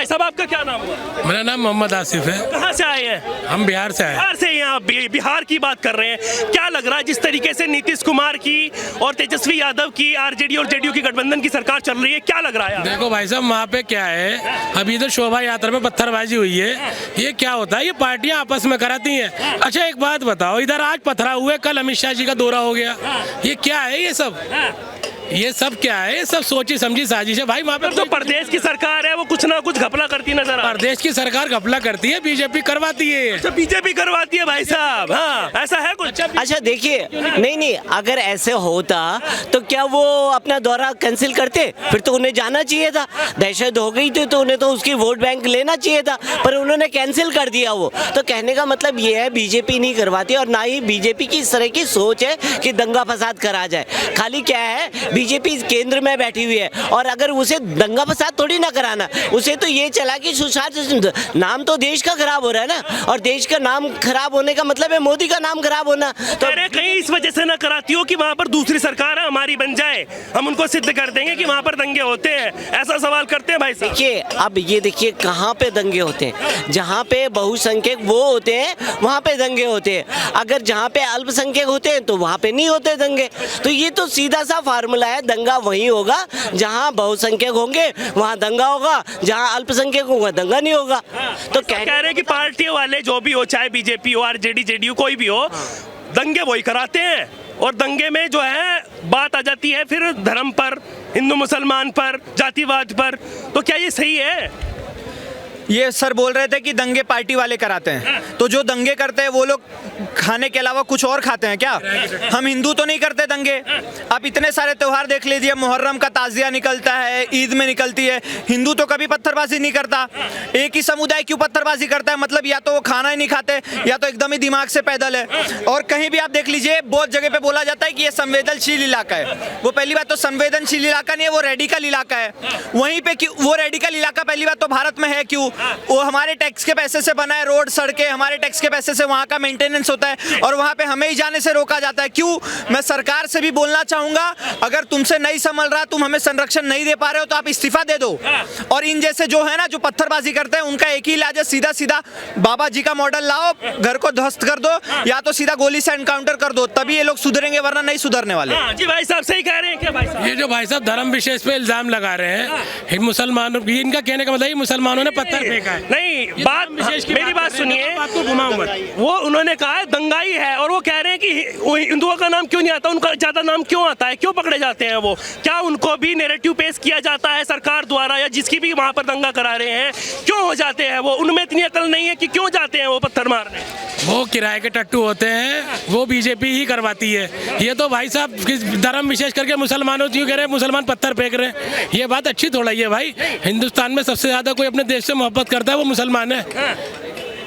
साहब आपका क्या नाम हुआ? मेरा नाम मोहम्मद आसिफ है। कहाँ से आए हैं? हम बिहार से आए। बिहार से यहाँ बिहार की बात कर रहे हैं। क्या लग रहा है जिस तरीके से नीतीश कुमार की और तेजस्वी यादव की आरजेडी और जेडीयू की गठबंधन की सरकार चल रही है, क्या लग रहा है? देखो भाई साहब, वहाँ पे क्या है, अभी इधर शोभा यात्रा में पत्थरबाजी हुई है। ये क्या होता है, ये पार्टियां आपस में कराती हैं। अच्छा एक बात बताओ, इधर आज पथराव हुए, कल अमित शाह जी का दौरा हो गया, ये क्या है? ये सब क्या है? ये सब सोची समझी साजिश है भाई। वहाँ पे जो प्रदेश की सरकार है वो कुछ ना कुछ घपला करती नजर आ रही है। प्रदेश की सरकार घपला करती है, बीजेपी करवाती है। अच्छा, बीजेपी करवाती है भाई साहब। हाँ, ऐसा है कुछ? अच्छा देखिए, नहीं, अगर ऐसे होता तो क्या वो अपना दौरा कैंसिल करते? फिर तो उन्हें जाना चाहिए था। दहशत हो गई थी तो उन्हें तो उसकी वोट बैंक लेना चाहिए था, पर उन्होंने कैंसिल कर दिया वो। तो कहने का मतलब ये है बीजेपी नहीं करवाती, और ना ही बीजेपी की इस तरह की सोच है कि दंगा फसाद करा जाए। खाली क्या है, बीजेपी केंद्र में बैठी हुई है, और अगर उसे दंगा फसाद थोड़ी ना कराना, उसे तो ये चला कि सुशासन, नाम तो देश का खराब हो रहा है ना, और देश का नाम खराब होने का मतलब है मोदी का नाम खराब होना। तो अरे कहीं इस वजह से ना कराती हो कि वहाँ पर दूसरी सरकार है हमारी बन जाए, हम उनको सिद्ध कर देंगे कि वहाँ पर दंगे होते हैं, ऐसा सवाल करते हैं भाई साहब। देखिए, अब ये देखिए कहाँ पे दंगे होते हैं, जहाँ पे बहुसंख्यक वो होते हैं वहाँ पे दंगे होते हैं। अगर जहाँ पे अल्पसंख्यक होते हैं तो वहाँ पे नहीं होते दंगे। तो ये तो सीधा सा फार्मूला है, दंगा वहीं होगा जहाँ बहुसंख्यक होंगे वहाँ दंगा होगा, जहाँ अल्पसंख्यक होगा दंगा नहीं होगा। तो कह रहे हैं कि पार्टियों वाले जो भी हो, चाहे बीजेपी हो, आरजेडी, जेडीयू, कोई भी हो, दंगे वही कराते हैं, और दंगे में जो है बात आ जाती है फिर धर्म पर, हिंदू मुसलमान पर, जातिवाद पर। तो क्या ये सही है? ये सर बोल रहे थे कि दंगे पार्टी वाले कराते हैं, तो जो दंगे करते हैं वो लोग खाने के अलावा कुछ और खाते हैं क्या? हम हिंदू तो नहीं करते दंगे। आप इतने सारे त्यौहार देख लीजिए, मुहर्रम का ताजिया निकलता है, ईद में निकलती है, हिंदू तो कभी पत्थरबाजी नहीं करता। एक ही समुदाय क्यों पत्थरबाजी करता है? मतलब या तो वो खाना ही नहीं खाते, या तो एकदम ही दिमाग से पैदल है। और कहीं भी आप देख लीजिए, बहुत जगह पे बोला जाता है कि ये संवेदनशील इलाका है। वो पहली बात तो संवेदनशील इलाका नहीं है, वो रेडिकल इलाका है। वहीं पे वो रेडिकल इलाका पहली बात तो भारत में है क्यों? वो हमारे टैक्स के पैसे से बना है, रोड सड़कें हमारे टैक्स के पैसे से वहाँ का मेंटेनेंस होता है, और वहाँ पे हमें ही जाने से रोका जाता है। क्यों? मैं सरकार से भी बोलना चाहूंगा, अगर तुमसे नहीं संभल रहा, तुम हमें संरक्षण नहीं दे पा रहे हो, तो आप इस्तीफा दे दो। और इन जैसे जो है ना, जो पत्थरबाजी करते हैं, उनका एक ही इलाज है, सीधा सीधा बाबा जी का मॉडल लाओ, घर को ध्वस्त कर दो, या तो सीधा गोली से एनकाउंटर कर दो, तभी ये लोग सुधरेंगे, वरना नहीं सुधरने वाले। जी भाई साहब सही कह रहे हैं क्या भाई साहब? ये जो भाई साहब धर्म विशेष पे इल्जाम लगा रहे हैं मुसलमानों, इनका कहने का मतलब मुसलमानों ने पत्थर फेंका है। नहीं, बात मेरी बात सुनिए, आपको घुमाऊं मत। वो उन्होंने कहा है दंगाई है, और वो कह रहे हैं कि हिंदुओं का नाम क्यों नहीं आता, उनका ज्यादा नाम क्यों आता है, क्यों पकड़े जाते हैं वो? क्या उनको भी नैरेटिव पेश किया जाता है सरकार द्वारा, या जिसकी भी वहाँ पर दंगा करा रहे हैं क्यों हो जाते हैं वो? उनमें इतनी अकल नहीं है कि क्यों जाते हैं वो पत्थर मारने? वो किराए के टट्टू होते हैं, वो बीजेपी ही करवाती है। ये तो भाई साहब धर्म विशेष करके मुसलमानों क्यों कह रहे हैं मुसलमान पत्थर फेंक रहे हैं, ये बात अच्छी थोड़ा ही है भाई। हिंदुस्तान में सबसे ज्यादा कोई अपने देश से मोहब्बत करता है वो मुसलमान है।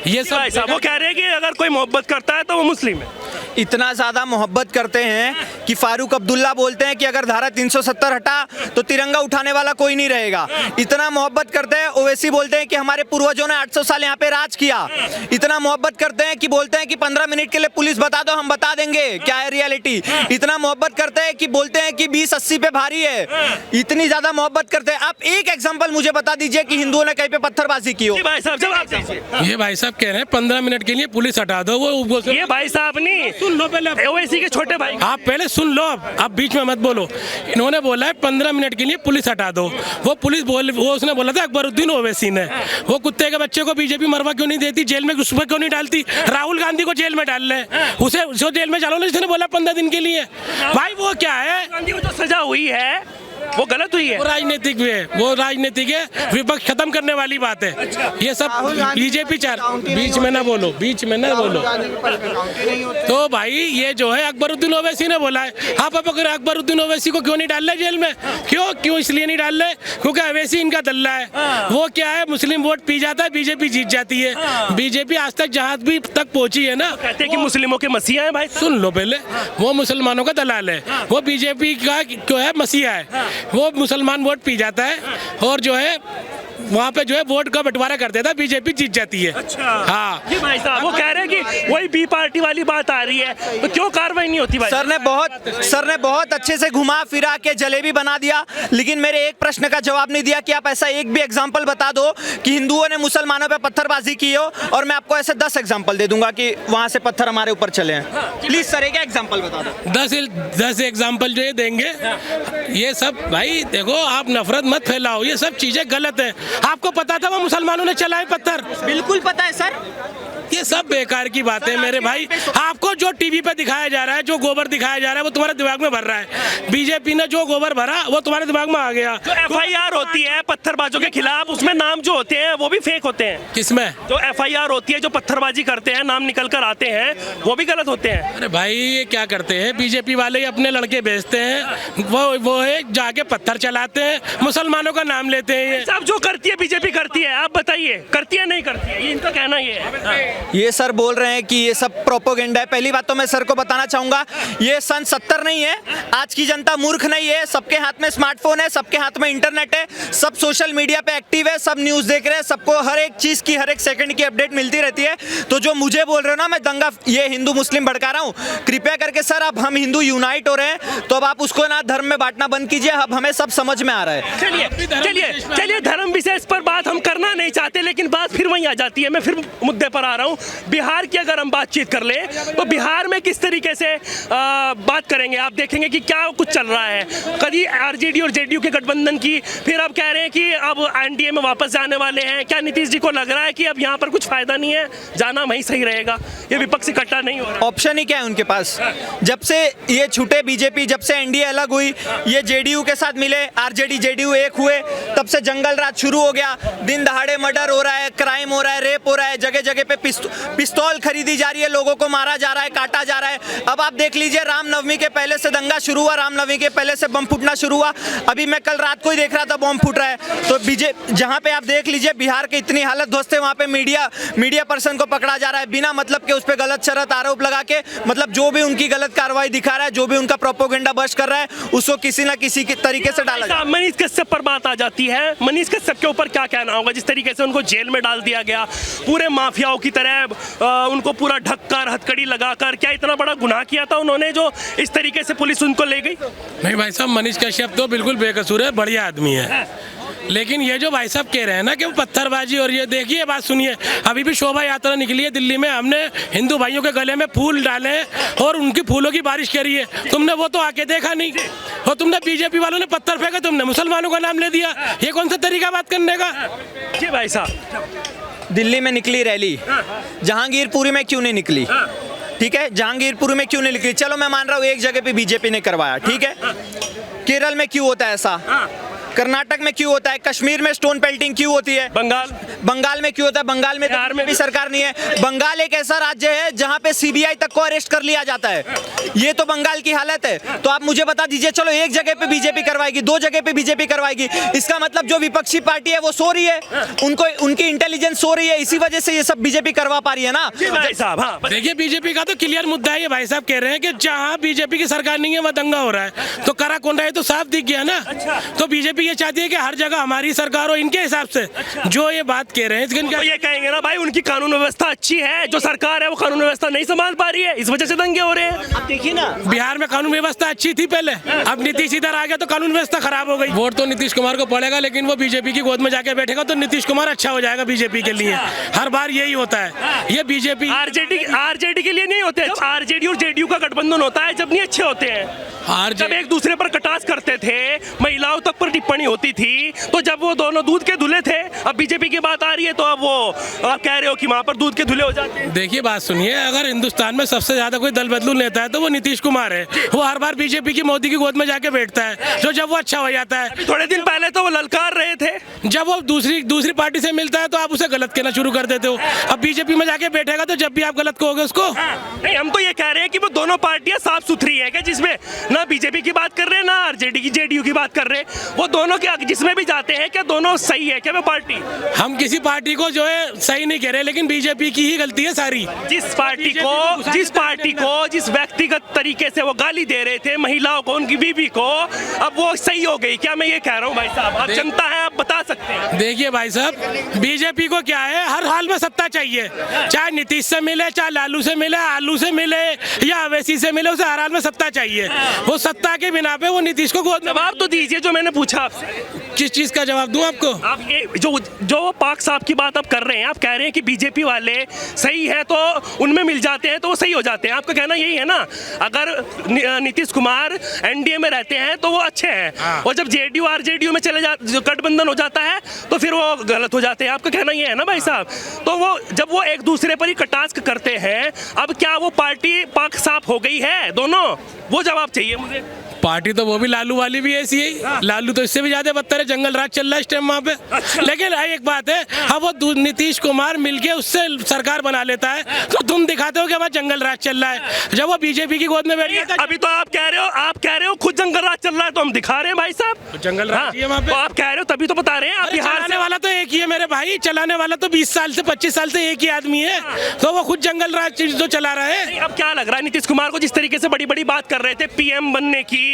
ये सब भाई साहब वो कह रहे हैं कि अगर कोई मोहब्बत करता है तो वो मुस्लिम है। इतना ज्यादा मोहब्बत करते हैं कि फारूक अब्दुल्ला बोलते हैं कि अगर धारा 370 हटा तो तिरंगा उठाने वाला कोई नहीं रहेगा। इतना मोहब्बत करते हैं। ओवैसी बोलते हैं कि हमारे पूर्वजों ने 800 साल यहाँ पे राज किया। इतना मोहब्बत करते हैं कि बोलते हैं कि 15 मिनट के लिए पुलिस बता दो, हम बता देंगे क्या है रियलिटी। इतना मोहब्बत करते हैं कि बोलते हैं कि 20-80 पे भारी है। इतनी ज्यादा मोहब्बत करते हैं। आप एक एग्जाम्पल मुझे बता दीजिए कि हिंदुओं ने कहीं पे पत्थरबाजी की हो। भाई साहब जवाब दीजिए। ये भाई साहब कह रहे हैं 15 मिनट के लिए पुलिस हटा दो। वो ये भाई साहब नहीं, सुन लो पहले, ओवैसी के छोटे भाई, आप पहले सुन लो, आप बीच में मत बोलो। इन्होंने बोला है 15 मिनट के लिए पुलिस हटा दो। वो पुलिस वो उसने बोला था अकबरुद्दीन ओवैसी ने। वो कुत्ते के बच्चे को बीजेपी मरवा क्यों नहीं देती, जेल में घुस क्यों नहीं डालती? राहुल गांधी को जेल में डाल ले, उसे जेल में डालो ना, जिसने बोला 15 दिन के लिए। भाई वो क्या है, गांधी को जो सजा हुई है वो गलत हुई है। वो राजनीतिक है, वो राजनीतिक है, विपक्ष खत्म करने वाली बात है। ये सब बीजेपी बीच में ना बोलो, बीच में ना बोलो। तो भाई ये जो है अकबरुद्दीन ओवैसी ने बोला है। आप अगर अकबरुद्दीन ओवैसी को क्यों नहीं डाल रहे जेल में? क्यों इसलिए नहीं डाल रहे क्योंकि ओवैसी इनका दल्ला है। वो क्या है, मुस्लिम वोट पी जाता है, बीजेपी जीत जाती है। बीजेपी आज तक जहां भी तक पहुंची है ना, कहते हैं कि मुस्लिमों के मसीहा है। भाई सुन लो पहले, वो मुसलमानों का दलाल है, वो बीजेपी का जो है मसीहा है। वो मुसलमान वोट पी जाता है और जो है वहाँ पे जो है वोट का बंटवारा कर देता, बीजेपी जीत जाती है। अच्छा हाँ ये भाई साहब वो कह रहे हैं कि वही बी पार्टी वाली बात आ रही है, तो क्यों कार्रवाई नहीं होती भाई? सर ने बहुत अच्छे से घुमा फिरा के जलेबी बना दिया, लेकिन मेरे एक प्रश्न का जवाब नहीं दिया कि आप ऐसा एक भी एग्जांपल बता दो कि हिंदुओं ने मुसलमानों पे पत्थरबाजी की हो, और मैं आपको ऐसे 10 एग्जांपल दे दूंगा कि वहां से पत्थर हमारे ऊपर चले हैं। प्लीज सर एक एग्जांपल बता दो। 10 एग्जाम्पल जो ये देंगे, ये सब भाई देखो, आप नफरत मत फैलाओ, ये सब चीजें गलत है। आपको पता था वो मुसलमानों ने चलाए पत्थर? बिल्कुल पता है सर। ये सब बेकार की बातें मेरे भाई। आपको जो टीवी पे दिखाया जा रहा है, जो गोबर दिखाया जा रहा है, वो तुम्हारे दिमाग में भर रहा है। बीजेपी ने जो गोबर भरा वो तुम्हारे दिमाग में आ गया। जो FIR होती है पत्थरबाजों के खिलाफ, उसमें नाम जो होते हैं वो भी फेक होते हैं। किसमें? जो FIR होती है, जो पत्थरबाजी करते हैं, नाम निकल कर आते हैं, वो भी गलत होते हैं। अरे भाई ये क्या करते हैं, बीजेपी वाले ही अपने लड़के भेजते हैं, वो है जाके पत्थर चलाते हैं, मुसलमानों का नाम लेते हैं। ये सब जो करती है बीजेपी करती है, आप बताइए करती है नहीं करती है? ये इनका कहना ये है। ये सर बोल रहे हैं कि ये सब प्रोपोगेंडा है। पहली बात तो मैं सर को बताना चाहूंगा, ये सन 70 नहीं है। आज की जनता मूर्ख नहीं है, सबके हाथ में स्मार्टफोन है, सबके हाथ में इंटरनेट है, सब सोशल मीडिया पे एक्टिव है, सब न्यूज देख रहे हैं, सबको हर एक चीज की, हर एक सेकंड की अपडेट मिलती रहती है। तो जो मुझे बोल रहे हो ना मैं दंगा, ये हिंदू मुस्लिम भड़का रहा हूँ, कृपया करके सर अब हम हिंदू यूनाइट हो रहे हैं, तो अब आप उसको ना धर्म में बांटना बंद कीजिए। अब हमें सब समझ में आ रहा है। चलिए धर्म विशेष पर बात हम करना नहीं चाहते, लेकिन बात फिर वहीं आ जाती है। मैं फिर मुद्दे पर आ रहा हूँ। बिहार की अगर हम बातचीत कर ले तो बिहार में किस तरीके से बात करेंगे? आप देखेंगे कि क्या कुछ चल रहा है। कभी आरजेडी और जेडीयू के गठबंधन की, फिर अब कह रहे हैं कि अब एनडीए में वापस जाने वाले हैं। क्या नीतीश जी को लग रहा है कि अब यहाँ पर कुछ फायदा नहीं है, जाना वहीं सही रहेगा, ये विपक्ष इकट्ठा नहीं हो रहा? ऑप्शन ही क्या है उनके पास? जब से ये छूटे बीजेपी, जब से एनडीए अलग हुई, ये जेडीयू के साथ मिले, आरजेडी जेडीयू एक हुए, तब से जंगल राज शुरू हो गया। दिन दहाड़े मर्डर हो रहा है, क्राइम हो रहा है, रेप हो रहा है, जगह जगह पे पिस्तौल खरीदी जा रही है, लोगों को मारा जा रहा है, काटा जा रहा है। अब आप देख लीजिए, रामनवमी के पहले से दंगा शुरू हुआ, रामनवमी के पहले से बम फूटना शुरू हुआ। अभी मैं कल रात को ही देख रहा था बम फूट रहा है। तो जहां पे आप देख लीजिए बिहार की इतनी हालत ध्वस्त है, वहां पे मीडिया पर्सन को पकड़ा जा रहा है बिना मतलब के, उस पर गलत शरत आरोप लगा के, मतलब जो भी उनकी गलत कार्रवाई दिखा रहा है, जो भी उनका प्रोपोगेंडा बस्ट कर रहा है, उसको किसी ना किसी के तरीके से डाला जाए। मनीष कश्यप पर बात आ जाती है। मनीष कश्यप के ऊपर क्या कहना होगा? जिस तरीके से उनको जेल में डाल दिया गया, पूरे माफियाओं की तरह उनको पूरा ढककर, हथकड़ी लगाकर, क्या इतना बड़ा गुनाह किया था उन्होंने जो इस तरीके से पुलिस उनको ले गई? नहीं भाई साहब, मनीष कश्यप तो बिल्कुल बेकसूर है, बढ़िया आदमी है। लेकिन ये जो भाई साहब कह रहे हैं ना कि वो पत्थरबाजी, और ये देखिए बात सुनिए, अभी भी शोभा यात्रा निकली है दिल्ली में, हमने हिंदू भाइयों के गले में फूल डाले और उनकी फूलों की बारिश करी है। तुमने वो तो आके देखा नहीं, और तुमने बीजेपी वालों ने पत्थर फेंका, तुमने मुसलमानों का नाम ले दिया। ये कौन सा तरीका बात करने का? जी भाई साहब, दिल्ली में निकली रैली, जहांगीरपुरी में क्यों नहीं निकली? ठीक है, जहांगीरपुरी में क्यों नहीं निकली? चलो मैं मान रहा हूँ एक जगह पे बीजेपी ने करवाया, ठीक है। केरल में क्यों होता है ऐसा? कर्नाटक में क्यों होता है? कश्मीर में स्टोन पेल्टिंग क्यों होती है? बंगाल में क्यों होता है? बंगाल में बिहार में भी सरकार नहीं है। बंगाल एक ऐसा राज्य है जहां पे सीबीआई तक को अरेस्ट कर लिया जाता है। ये तो बंगाल की हालत है। तो आप मुझे बता दीजिए, चलो एक जगह पे बीजेपी करवाएगी, 2 जगह पे बीजेपी करवाएगी, इसका मतलब जो विपक्षी पार्टी है वो सो रही है, उनको उनकी इंटेलिजेंस सो रही है, इसी वजह से ये सब बीजेपी करवा पा रही है ना भाई साहब। हाँ देखिए, बीजेपी का तो क्लियर मुद्दा है। ये भाई साहब कह रहे हैं कि जहाँ बीजेपी की सरकार नहीं है वहाँ दंगा हो रहा है, तो करा कौन रहा है तो साफ दिख गया ना। तो बीजेपी ये चाहती है कि हर जगह हमारी सरकार हो, इनके हिसाब से जो ये बात कह रहे हैं। तो ये कहेंगे ना भाई, उनकी कानून व्यवस्था अच्छी है, जो सरकार है वो कानून व्यवस्था नहीं संभाल पा रही है, इस वजह से दंगे हो रहे हैं। अब देखिए ना, बिहार में कानून व्यवस्था अच्छी थी पहले, अब नीतीश इधर आ गया तो कानून व्यवस्था खराब हो गई। वोट तो नीतीश कुमार को पड़ेगा, लेकिन वो बीजेपी की गोद में जाके बैठेगा तो नीतीश कुमार अच्छा हो जाएगा बीजेपी के लिए। हर बार यही होता है। ये बीजेपी आरजेडी के लिए नहीं होते। आरजेडी और जेडीयू का गठबंधन होता है जब नहीं अच्छे होते हैं, जब एक दूसरे पर कटास करते थे, महिलाओं तक पर टिप्पणी होती थी, तो जब वो दोनों दूध के धुले थे। अब बीजेपी की बात आ रही है तो अब वो आप कह रहे हो कि वहाँ पर दूध के धुले हो जाते हैं। देखिए बात सुनिए, अगर हिंदुस्तान में सबसे ज्यादा कोई दल बदलू नेता है तो वो नीतीश कुमार है। वो हर बार बीजेपी की मोदी की गोद में जाके बैठता है, जो जब वो अच्छा हो जाता है। थोड़े दिन पहले तो वो ललकार रहे थे, जब वो दूसरी पार्टी से मिलता है तो आप उसे गलत कहना शुरू कर देते हो। अब बीजेपी में जाके बैठेगा तो जब भी आप गलत कहोगे उसको। नहीं, हम तो ये कह रहे हैं कि वो दोनों पार्टियां साफ सुथरी है, जिसमें ना बीजेपी की बात कर रहे हैं ना आरजेडी की जेडीयू की बात कर रहे हैं। वो दोनों क्या जिसमें भी जाते हैं क्या दोनों सही है क्या वो पार्टी? हम किसी पार्टी को जो है सही नहीं कह रहे, लेकिन बीजेपी की ही गलती है सारी। जिस पार्टी को जिस व्यक्तिगत तरीके से वो गाली दे रहे थे महिलाओं को, उनकी बीवी को, अब वो सही हो गई क्या? मैं ये कह रहा हूँ भाई साहब, आप जनता है, आप बता सकते हैं। देखिए भाई साहब, बीजेपी को क्या है, हर हाल में सत्ता चाहिए, चाहे नीतीश से मिले, चाहे लालू से मिले, आलू से मिले या अवैसी से मिले, उसे हर हाल में सत्ता चाहिए। वो सत्ता के बिना पे वो नीतीश को गोद में। जवाब तो दीजिए जो मैंने पूछा आपसे। किस चीज का जवाब दूं आपको? आप ये जो पाक साहब की बात आप कर रहे हैं, आप कह रहे हैं कि बीजेपी वाले सही है तो उनमें मिल जाते हैं तो वो सही हो जाते हैं, आपका कहना यही है ना? अगर नीतीश कुमार एनडीए में रहते हैं तो वो अच्छे हैं, और जब जेडीयू आरजेडीयू में चले गठबंधन हो जाता है तो फिर वो गलत हो जाते हैं, आपका कहना ये है ना भाई साहब? तो वो जब वो एक दूसरे पर ही कटाक्ष करते हैं, अब क्या वो पार्टी पाक साफ हो गई है दोनों? वो जवाब चाहिए मुझे। पार्टी तो वो भी लालू वाली भी ऐसी है, लालू तो इससे भी ज्यादा बदतर है, जंगल राज चल रहा है इस टाइम वहाँ पे। लेकिन एक बात है, अब वो नीतीश कुमार मिलके उससे सरकार बना लेता है तो तुम दिखाते हो कि हमारा जंगल राज चल रहा है, जब वो बीजेपी की गोद में बैठ गया। अभी तो आप कह रहे हो खुद जंगल राज चल रहा है, तो हम दिखा रहे हैं भाई साहब जंगल राज है वहाँ पे। तो आप कह रहे हो तभी तो बता रहे हैं। आप चलाने वाला तो एक ही है मेरे भाई, चलाने वाला तो 20 साल से 25 साल से एक ही आदमी है, तो वो खुद जंगल राज जो चला रहा है। अब क्या लग रहा है नीतीश कुमार को, जिस तरीके से बड़ी बड़ी बात कर रहे थे पीएम बनने की,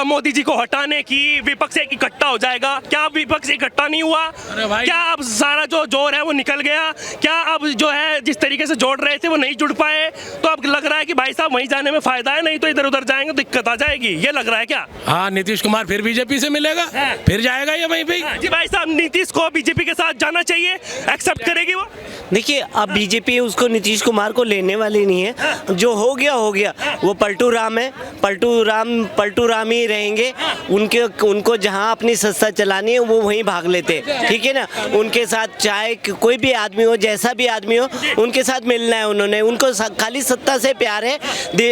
मोदी जी को हटाने की, विपक्ष एक इकट्ठा हो जाएगा, क्या विपक्ष इकट्ठा नहीं हुआ? क्या अब सारा जो जोर है वो निकल गया? क्या अब जो है जिस तरीके से जोड़ रहे थे वो नहीं जुड़ पाए, तो अब लग रहा है कि भाई साहब वहीं जाने में फायदा है, नहीं तो इधर उधर जाएंगे तो दिक्कत आ जाएगी, ये लग रहा है क्या? हाँ, नीतीश कुमार फिर बीजेपी से मिलेगा, फिर जाएगा ये वहीं पे। जी भाई साहब, नीतीश को बीजेपी के साथ जाना चाहिए, एक्सेप्ट करेगी वो? देखिए, अब बीजेपी उसको नीतीश कुमार को लेने वाली नहीं है, जो हो गया हो गया। वो पलटू राम है, पलटू राम ही रहेंगे। उनको जहां अपनी सत्ता चलानी है वो वहीं भाग लेते, ठीक है ना? उनके साथ चाहे कोई भी आदमी हो, जैसा भी आदमी हो, उनके साथ मिलना है उन्होंने। उनको खाली सत्ता से प्यार है,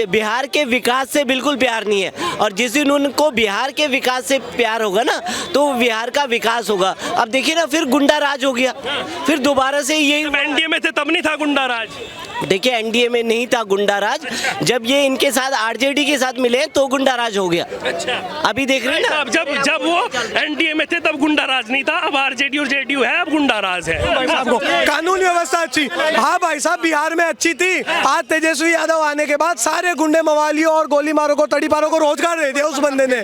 बिहार के विकास से बिल्कुल प्यार नहीं है। और जिस दिन उनको बिहार के विकास से प्यार होगा ना, तो बिहार का विकास होगा। अब देखिए ना, फिर गुंडा राज हो गया, फिर दोबारा से यही। एनडीए में थे तब नहीं था गुंडा राज? देखिए, एनडीए में नहीं था गुंडा राज, जब ये इनके साथ आरजेडी के साथ मिले तो गुंडा राज हो गया। अच्छा, अभी देख रहे हैं ना, जब वो एनडीए में थे तब गुंडा राज नहीं था, अब आरजेडी और जेडीयू है, अब गुंडा राज है। भाई साहब को कानून व्यवस्था अच्छी, हाँ भाई साहब, बिहार में अच्छी थी। आज तेजस्वी यादव आने के बाद सारे गुंडे मवालियों और गोली मारों को, तड़ीपारों को रोजगार दे दिया उस बंदे ने।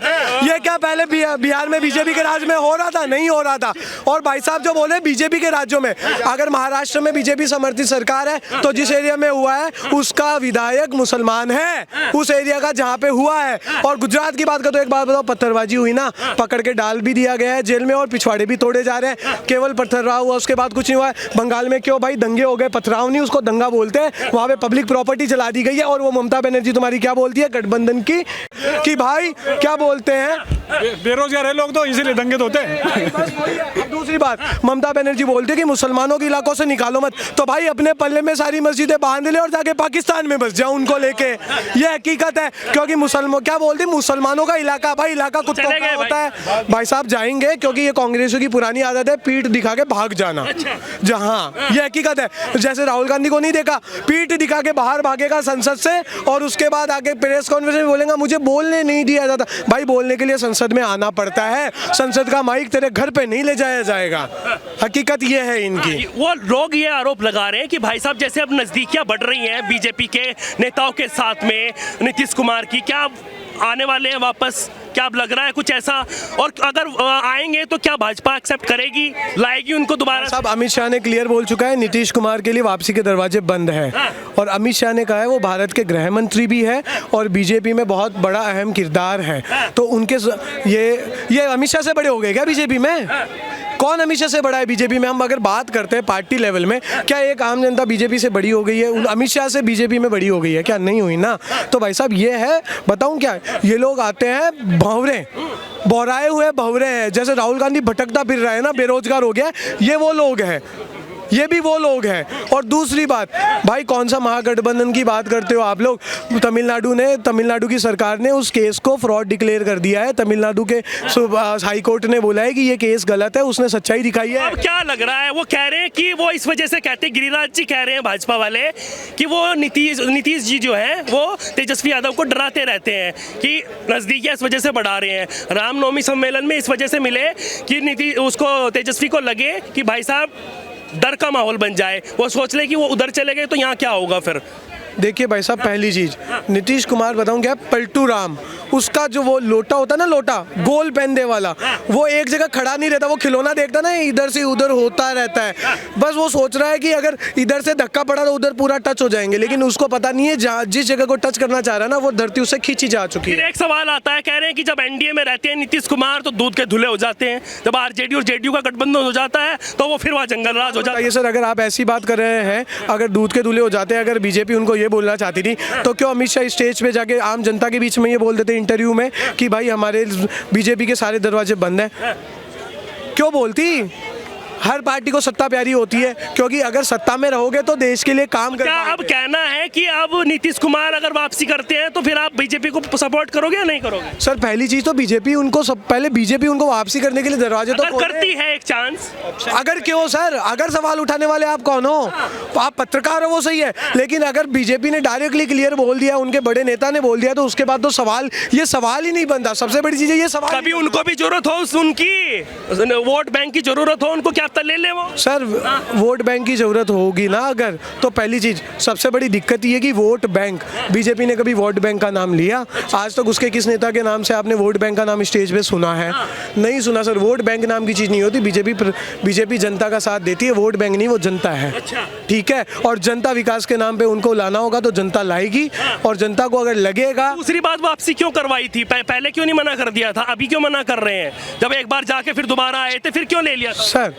ये क्या पहले बिहार में बीजेपी के राज में हो रहा था? नहीं हो रहा था। और भाई साहब जो बोले बीजेपी के राज्यों में, अगर महाराष्ट्र में बीजेपी समर्थित सरकार है तो जिस एरिया में हुआ है उसका विधायक मुसलमान है, उस एरिया का जहाँ पे हुआ है। और गुजरात की बात कर तो एक बात बताओ, पत्थरबाजी हुई ना, पकड़ के डाल भी दिया गया है जेल में, और पिछवाड़े भी तोड़े जा रहे हैं, केवल पत्थरवाह हुआ, उसके बाद कुछ नहीं हुआ है। बंगाल में क्यों भाई दंगे हो गए, पथराव नहीं, उसको दंगा बोलते हैं। वहाँ पे पब्लिक प्रॉपर्टी जला दी गई है। और वो ममता बनर्जी तुम्हारी क्या बोलती है गठबंधन की, कि भाई क्या बोलते हैं, बेरोजगार है लोग तो इसीलिए दंगे तो होते हैं। दूसरी बात, ममता बनर्जी बोलती है कि मुसलमानों के इलाकों से निकालो मत, तो भाई अपने पल्ले में सारी मस्जिदें बांध ले और जाके पाकिस्तान में बस जाओ उनको लेके। ये हकीकत है, क्योंकि मुसलमान क्या बोलते हैं, मुसलमानों का इलाका, भाई इलाका कुत्तों का होता है। भाई साहब जाएंगे, क्योंकि ये कांग्रेसियों की पुरानी आदत है पीठ दिखा के भाग जाना। जहाँ ये हकीकत है, जैसे राहुल गांधी को नहीं देखा, पीठ दिखा के बाहर भागेगा संसद से, और उसके बाद आके प्रेस कॉन्फ्रेंस में बोलेगा मुझे बोलने नहीं दिया जाता। भाई बोलने के लिए संसद में आना पड़ता है, संसद का माइक तेरे घर पे नहीं ले जाया जाएगा। हकीकत ये है इनकी। वो लोग ये आरोप लगा रहे हैं कि भाई साहब जैसे अब नजदीकियां बढ़ रही हैं बीजेपी के नेताओं के साथ में नीतीश कुमार की, क्या आने वाले हैं वापस? क्या अब लग रहा है कुछ ऐसा? और अगर आएंगे तो क्या भाजपा एक्सेप्ट करेगी, लाएगी उनको दोबारा? साहब अमित शाह ने क्लियर बोल चुका है, नीतीश कुमार के लिए वापसी के दरवाजे बंद है। और अमित शाह ने कहा है वो भारत के गृह मंत्री भी है और बीजेपी में बहुत बड़ा अहम किरदार है। तो उनके ये अमित शाह से बड़े हो गए क्या बीजेपी में? कौन अमित शाह से बड़ा है बीजेपी में? हम अगर बात करते हैं पार्टी लेवल में, क्या एक आम जनता बीजेपी से बड़ी हो गई है? अमित शाह से बीजेपी में बड़ी हो गई है क्या? नहीं हुई ना। तो भाई साहब ये है, बताऊं क्या, ये लोग आते हैं भंवरे, बौराए हुए भंवरे हैं। जैसे राहुल गांधी भटकता फिर रहा है ना, बेरोजगार हो गया, ये वो लोग हैं। ये भी वो लोग हैं। और दूसरी बात भाई, कौन सा महागठबंधन की बात करते हो आप लोग? तमिलनाडु की सरकार ने उस केस को फ्रॉड डिक्लेयर कर दिया है। तमिलनाडु के हाई कोर्ट ने बोला है कि ये केस गलत है, उसने सच्चाई दिखाई है। अब क्या लग रहा है, वो कह रहे हैं कि वो इस वजह से कहते हैं, गिरिराज जी कह रहे हैं भाजपा वाले, कि वो नीतीश जी जो है वो तेजस्वी यादव को डराते रहते हैं कि नजदीकियां इस वजह से बढ़ा रहे हैं। रामनवमी सम्मेलन में इस वजह से मिले कि उसको तेजस्वी को लगे कि भाई साहब डर का माहौल बन जाए, वो सोच ले कि वो उधर चले गए तो यहाँ क्या होगा फिर। देखिए भाई साहब, पहली चीज नीतीश कुमार बताऊं क्या, पलटू राम, उसका जो वो लोटा होता ना, लोटा गोल पहनने वाला, वो एक जगह खड़ा नहीं रहता, वो खिलौना देखता ना इधर से उधर होता रहता है। बस वो सोच रहा है कि अगर इधर से धक्का पड़ा तो उधर पूरा टच हो जाएंगे, लेकिन उसको पता नहीं है जिस जगह को टच करना चाह रहा है ना, वो धरती उससे खींची जा चुकी फिर है। एक सवाल आता है, कह रहे हैं कि जब एनडीए में रहते हैं नीतीश कुमार तो दूध के धुले हो जाते हैं, जब आरजेडी और जेडीयू का गठबंधन हो जाता है तो वो फिर वहाँ जंगल राज हो जाता है। ये सर, अगर आप ऐसी बात कर रहे हैं, अगर दूध के धुले हो जाते हैं, अगर बीजेपी उनको ये बोलना चाहती थी तो क्यों अमित शाह स्टेज पे जाके आम जनता के बीच में ये बोल देते इंटरव्यू में कि भाई हमारे बीजेपी के सारे दरवाजे बंद हैं? क्यों बोलती? हर पार्टी को सत्ता प्यारी होती है, क्योंकि अगर सत्ता में रहोगे तो देश के लिए काम कर क्या पाओगे। अब कहना है कि अब नीतीश कुमार अगर वापसी करते हैं तो फिर आप बीजेपी को सपोर्ट करोगे या नहीं करोगे? सर पहली चीज तो बीजेपी उनको बीजेपी उनको वापसी करने के लिए दरवाजे तो खोले। करती है एक चांस। अगर क्यों सर, अगर सवाल उठाने वाले आप कौन हो? आप पत्रकार हो वो सही है, लेकिन अगर बीजेपी ने डायरेक्टली क्लियर बोल दिया, उनके बड़े नेता ने बोल दिया, तो उसके बाद तो ये सवाल ही नहीं बनता। सबसे बड़ी चीज है ये सवाल। कभी उनको भी जरूरत हो उनकी वोट बैंक की जरूरत हो उनको, क्या ले ले वो? सर वोट बैंक की जरूरत होगी ना अगर, तो पहली चीज सबसे बड़ी दिक्कत ये कि वोट बैंक, बीजेपी ने कभी वोट बैंक का नाम लिया? आज तक उसके किस नेता के नाम से आपने वोट बैंक का नाम स्टेज पे सुना है? नहीं सुना सर। वोट बैंक नाम की चीज नहीं होती। बीजेपी जनता का साथ देती है, वोट बैंक नहीं, वो जनता है। ठीक है, और जनता विकास के नाम पे उनको लाना होगा तो जनता लाएगी, और जनता को अगर लगेगा। दूसरी बात, वापसी क्यों करवाई थी? पहले क्यों नहीं मना कर दिया था? अभी क्यों मना कर रहे हैं? जब एक बार जाके फिर दोबारा आए थे, फिर क्यों ले लिया था? सर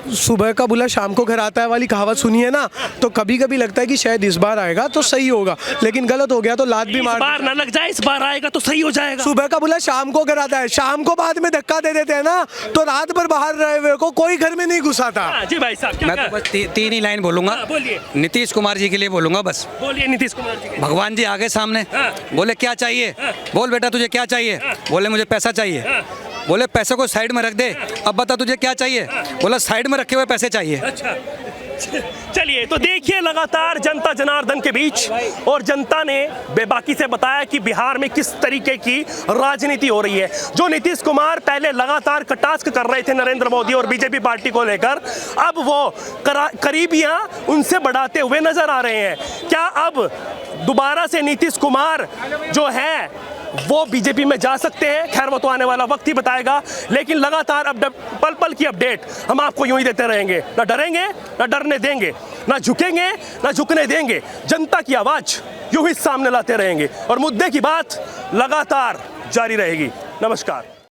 सुबह का बुला शाम को घर आता है वाली कहावत सुनी है ना, तो कभी कभी लगता है कि शायद इस बार आएगा तो सही होगा, लेकिन गलत हो गया तो लात भी मार। इस बार ना लग जाए, इस बार आएगा तो सही हो जाएगा। सुबह का बुला शाम को घर आता है, शाम को बाद में धक्का दे देते हैं ना, तो रात भर बाहर रहे हुए को कोई घर में नहीं घुसा था। जी भाई साहब, मैं तो बस तीन ही लाइन बोलूंगा। बोलिए। नीतीश कुमार जी के लिए बोलूंगा बस। बोलिए नीतीश कुमार जी। भगवान जी आगे सामने बोले क्या चाहिए, बोल बेटा तुझे क्या चाहिए? बोले मुझे पैसा चाहिए। बोले पैसे को साइड में रख दे, अब बता तुझे क्या चाहिए? बोला साइड में रखे हुए पैसे चाहिए। अच्छा चलिए, तो देखिए लगातार जनता जनार्दन के बीच, और जनता ने बेबाकी से बताया कि बिहार में किस तरीके की राजनीति हो रही है। जो नीतीश कुमार पहले लगातार कटाक्ष कर रहे थे नरेंद्र मोदी और बीजेपी पार्टी को लेकर, अब वो करीबियां उनसे बढ़ाते हुए नजर आ रहे हैं। क्या अब दोबारा से नीतीश कुमार जो है वो बीजेपी में जा सकते हैं? खैर वो तो आने वाला वक्त ही बताएगा, लेकिन लगातार अब पल पल की अपडेट हम आपको यूं ही देते रहेंगे। ना डरेंगे, ना डरने देंगे, ना झुकेंगे, ना झुकने देंगे। जनता की आवाज यूं ही सामने लाते रहेंगे और मुद्दे की बात लगातार जारी रहेगी। नमस्कार।